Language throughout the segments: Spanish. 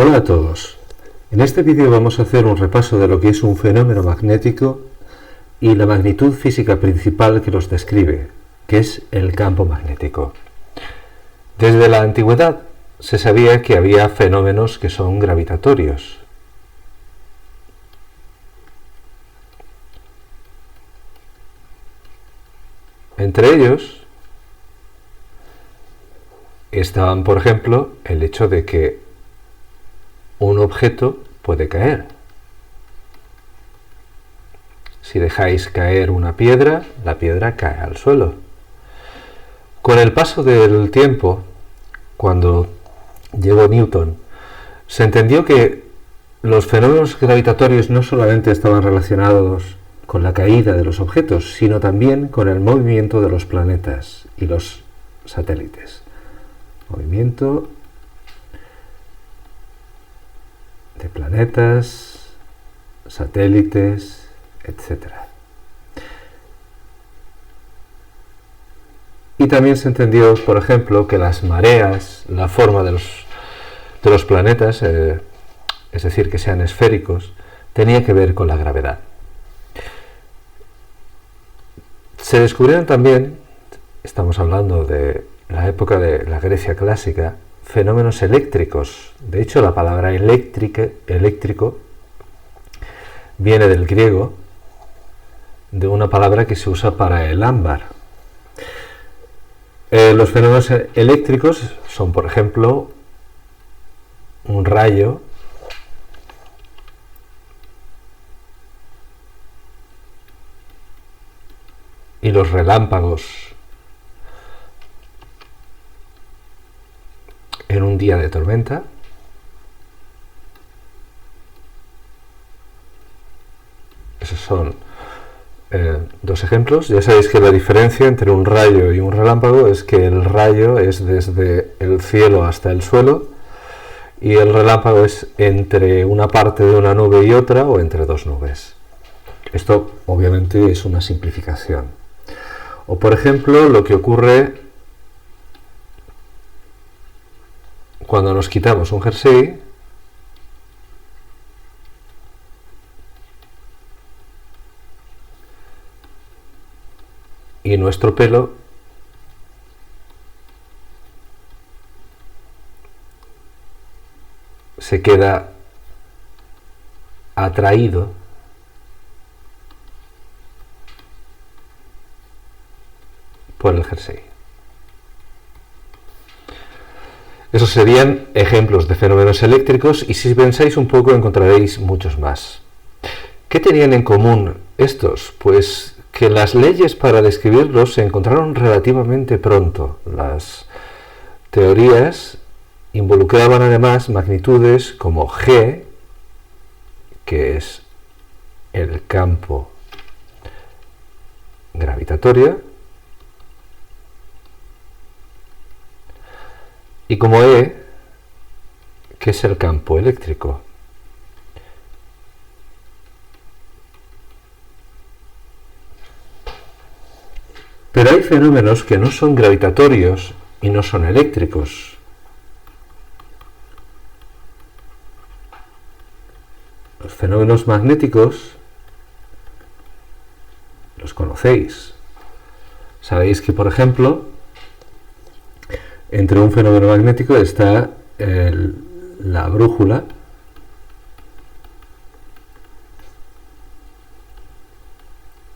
Hola a todos. En este vídeo vamos a hacer un repaso de lo que es un fenómeno magnético y la magnitud física principal que los describe, que es el campo magnético. Desde la antigüedad se sabía que había fenómenos que son gravitatorios. Entre ellos estaban, por ejemplo, el hecho de que un objeto puede caer. Si dejáis caer una piedra, la piedra cae al suelo. Con el paso del tiempo, cuando llegó Newton, se entendió que los fenómenos gravitatorios no solamente estaban relacionados con la caída de los objetos, sino también con el movimiento de los planetas y los satélites. Movimiento de planetas, satélites, etc. Y también se entendió, por ejemplo, que las mareas, la forma de los planetas, es decir, que sean esféricos, tenía que ver con la gravedad. Se descubrieron también, estamos hablando de la época de la Grecia clásica, fenómenos eléctricos. De hecho, la palabra eléctrico viene del griego, de una palabra que se usa para el ámbar. Los fenómenos eléctricos son, por ejemplo, un rayo y los relámpagos en un día de tormenta. Esos son dos ejemplos. Ya sabéis que la diferencia entre un rayo y un relámpago es que el rayo es desde el cielo hasta el suelo y el relámpago es entre una parte de una nube y otra o entre dos nubes. Esto obviamente es una simplificación. O por ejemplo lo que ocurre cuando nos quitamos un jersey y nuestro pelo se queda atraído por el jersey. Esos serían ejemplos de fenómenos eléctricos y si pensáis un poco encontraréis muchos más. ¿Qué tenían en común estos? Pues que las leyes para describirlos se encontraron relativamente pronto. Las teorías involucraban además magnitudes como G, que es el campo gravitatorio, y como E, que es el campo eléctrico. Pero hay fenómenos que no son gravitatorios y no son eléctricos. Los fenómenos magnéticos los conocéis. Sabéis que, por ejemplo, entre un fenómeno magnético está la brújula,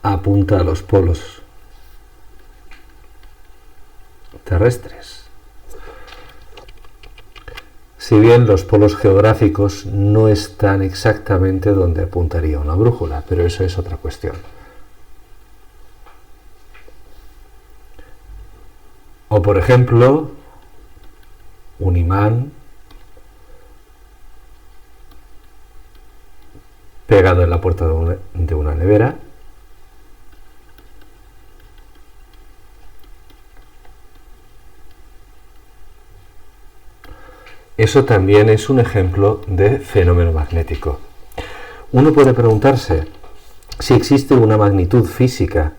apunta a los polos terrestres. Si bien los polos geográficos no están exactamente donde apuntaría una brújula, pero eso es otra cuestión. O por ejemplo, un imán pegado en la puerta de una nevera, eso también es un ejemplo de fenómeno magnético. Uno puede preguntarse si existe una magnitud física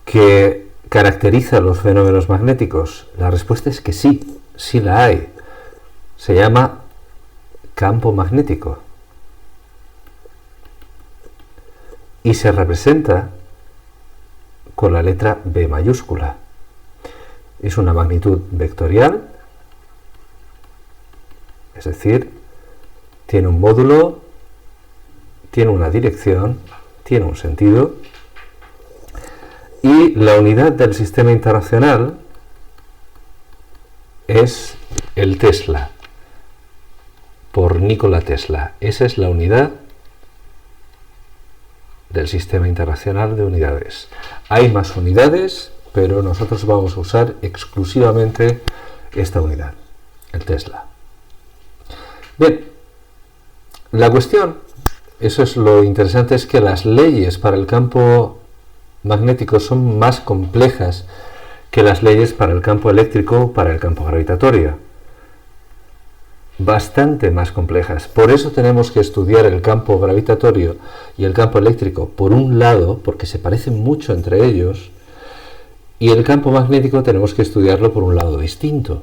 que caracteriza los fenómenos magnéticos. La respuesta es que sí, sí la hay. Se llama campo magnético y se representa con la letra B mayúscula. Es una magnitud vectorial, es decir, tiene un módulo, tiene una dirección, tiene un sentido, y la unidad del sistema internacional es el Tesla, por Nikola Tesla. Esa es la unidad del sistema internacional de unidades. Hay más unidades, pero nosotros vamos a usar exclusivamente esta unidad, el Tesla. Bien, la cuestión, eso es lo interesante, es que las leyes para el campo magnético son más complejas que las leyes para el campo eléctrico o para el campo gravitatorio. Bastante más complejas. Por eso tenemos que estudiar el campo gravitatorio y el campo eléctrico por un lado, porque se parecen mucho entre ellos, y el campo magnético tenemos que estudiarlo por un lado distinto,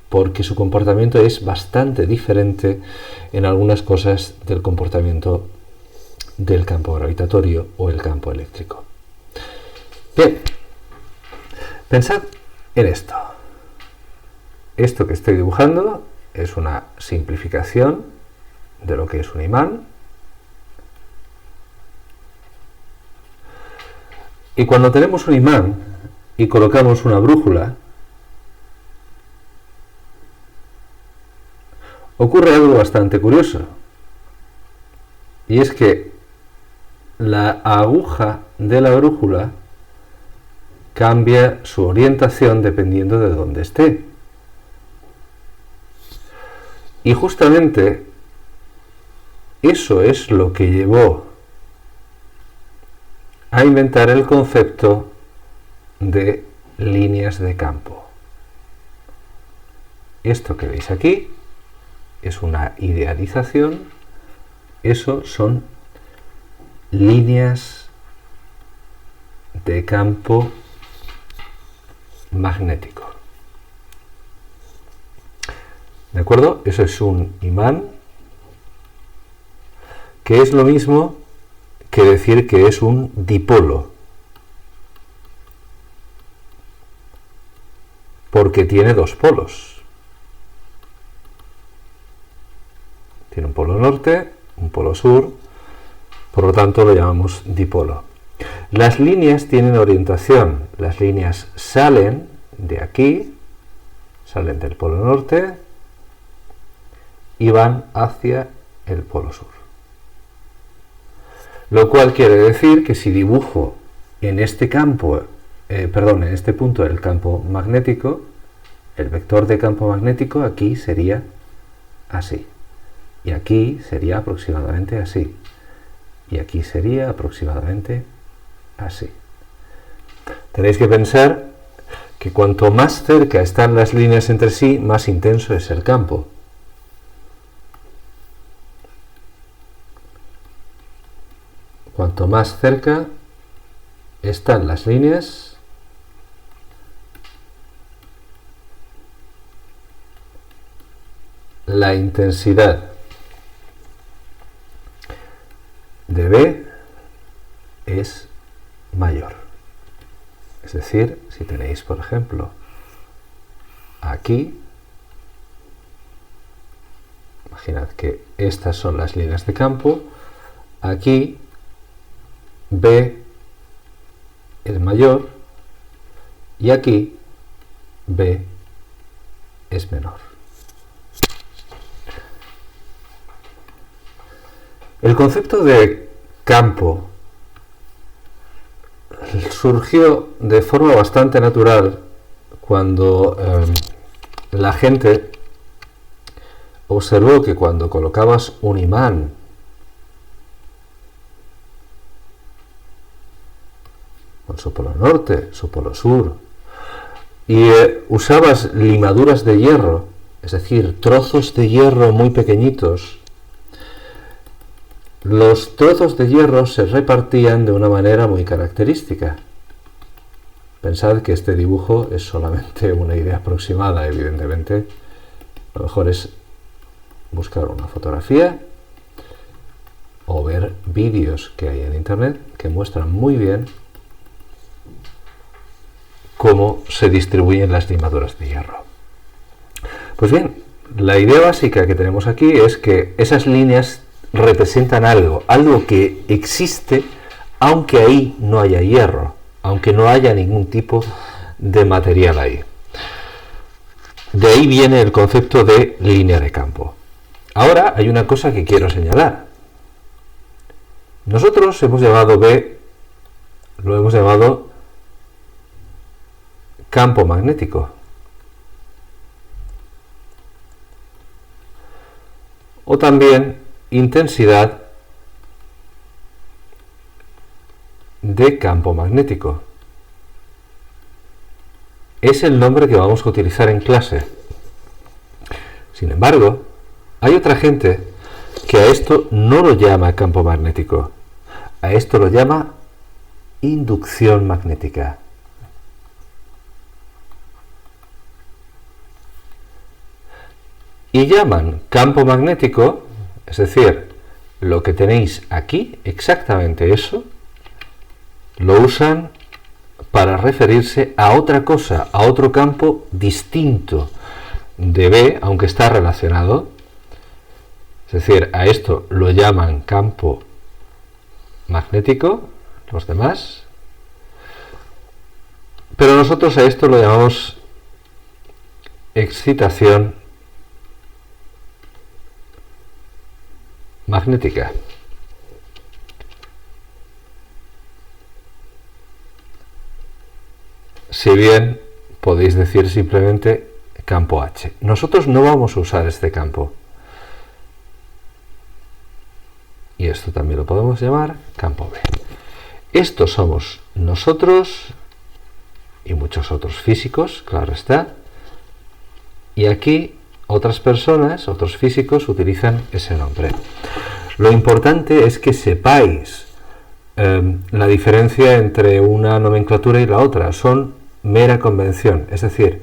porque su comportamiento es bastante diferente en algunas cosas del comportamiento del campo gravitatorio o el campo eléctrico. Bien, pensad en esto. Esto que estoy dibujando es una simplificación de lo que es un imán. Y cuando tenemos un imán y colocamos una brújula, ocurre algo bastante curioso. Y es que la aguja de la brújula cambia su orientación dependiendo de dónde esté. Y justamente eso es lo que llevó a inventar el concepto de líneas de campo. Esto que veis aquí es una idealización, eso son líneas de campo magnético. ¿De acuerdo? Eso es un imán, que es lo mismo que decir que es un dipolo, porque tiene dos polos. Tiene un polo norte, un polo sur, por lo tanto lo llamamos dipolo. Las líneas tienen orientación, las líneas salen de aquí, salen del polo norte y van hacia el polo sur. Lo cual quiere decir que si dibujo en este campo, en este punto del campo magnético, el vector de campo magnético aquí sería así. Y aquí sería aproximadamente así. Y aquí sería aproximadamente así. Tenéis que pensar que cuanto más cerca están las líneas entre sí, más intenso es el campo. Cuanto más cerca están las líneas, la intensidad de B es mayor. Es decir, si tenéis, por ejemplo, aquí, imaginad que estas son las líneas de campo, aquí B es mayor y aquí B es menor. El concepto de campo surgió de forma bastante natural cuando la gente observó que cuando colocabas un imán con su polo norte, su polo sur, y usabas limaduras de hierro, es decir, trozos de hierro muy pequeñitos, los trozos de hierro se repartían de una manera muy característica. Pensad que este dibujo es solamente una idea aproximada, evidentemente. Lo mejor es buscar una fotografía o ver vídeos que hay en internet que muestran muy bien cómo se distribuyen las limaduras de hierro. Pues bien, la idea básica que tenemos aquí es que esas líneas representan algo que existe aunque ahí no haya hierro, aunque no haya ningún tipo de material ahí. De ahí viene el concepto de línea de campo. Ahora hay una cosa que quiero señalar. Nosotros hemos llamado B, lo hemos llamado campo magnético. O también intensidad de campo magnético. Es el nombre que vamos a utilizar en clase. Sin embargo, hay otra gente que a esto no lo llama campo magnético. A esto lo llama inducción magnética. Y llaman campo magnético, es decir, lo que tenéis aquí, exactamente eso, lo usan para referirse a otra cosa, a otro campo distinto de B, aunque está relacionado. Es decir, a esto lo llaman campo magnético, los demás, pero nosotros a esto lo llamamos excitación magnética. Si bien podéis decir simplemente campo H. Nosotros no vamos a usar este campo. Y esto también lo podemos llamar campo B. Estos somos nosotros y muchos otros físicos, claro está. Y aquí otras personas, otros físicos utilizan ese nombre. Lo importante es que sepáis la diferencia entre una nomenclatura y la otra. Son mera convención, es decir,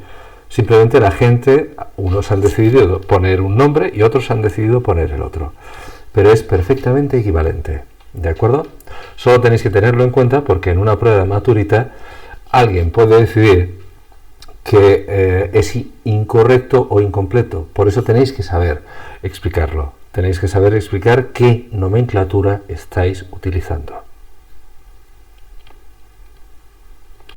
simplemente la gente, unos han decidido poner un nombre y otros han decidido poner el otro, pero es perfectamente equivalente, ¿de acuerdo? Solo tenéis que tenerlo en cuenta porque en una prueba de maturita alguien puede decidir que es incorrecto o incompleto, por eso tenéis que saber explicarlo, tenéis que saber explicar qué nomenclatura estáis utilizando.